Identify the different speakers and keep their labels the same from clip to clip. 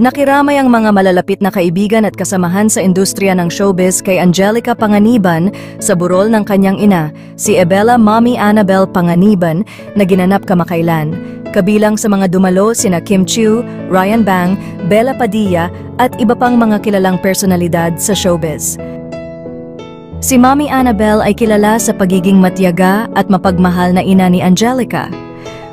Speaker 1: Nakiramay ang mga malalapit na kaibigan at kasamahan sa industriya ng showbiz kay Angelica Panganiban sa burol ng kanyang ina, si Ebella Mommy Annabelle Panganiban, na ginanap kamakailan. Kabilang sa mga dumalo sina Kim Chiu, Ryan Bang, Bella Padilla at iba pang mga kilalang personalidad sa showbiz. Si Mommy Annabelle ay kilala sa pagiging matiyaga at mapagmahal na ina ni Angelica.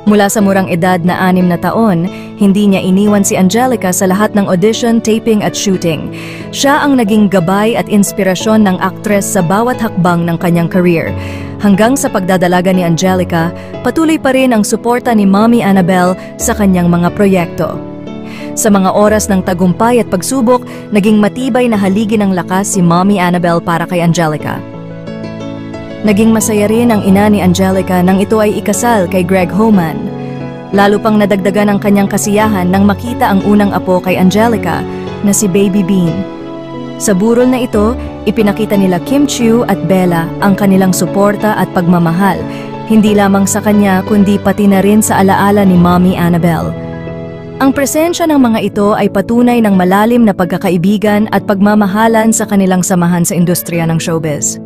Speaker 1: Mula sa murang edad na 6 na taon, hindi niya iniwan si Angelica sa lahat ng audition, taping at shooting. Siya ang naging gabay at inspirasyon ng aktres sa bawat hakbang ng kanyang career. Hanggang sa pagdadalaga ni Angelica, patuloy pa rin ang suporta ni Mommy Annabelle sa kanyang mga proyekto. Sa mga oras ng tagumpay at pagsubok, naging matibay na haligi ng lakas si Mommy Annabelle para kay Angelica. Naging masaya rin ang ina ni Angelica nang ito ay ikasal kay Greg Homan. Lalo pang nadagdagan ang kanyang kasiyahan nang makita ang unang apo kay Angelica na si Baby Bean. Sa burol na ito, ipinakita nila Kim Chiu at Bella ang kanilang suporta at pagmamahal, hindi lamang sa kanya kundi pati na rin sa alaala ni Mommy Annabelle. Ang presensya ng mga ito ay patunay ng malalim na pagkakaibigan at pagmamahalan sa kanilang samahan sa industriya ng showbiz.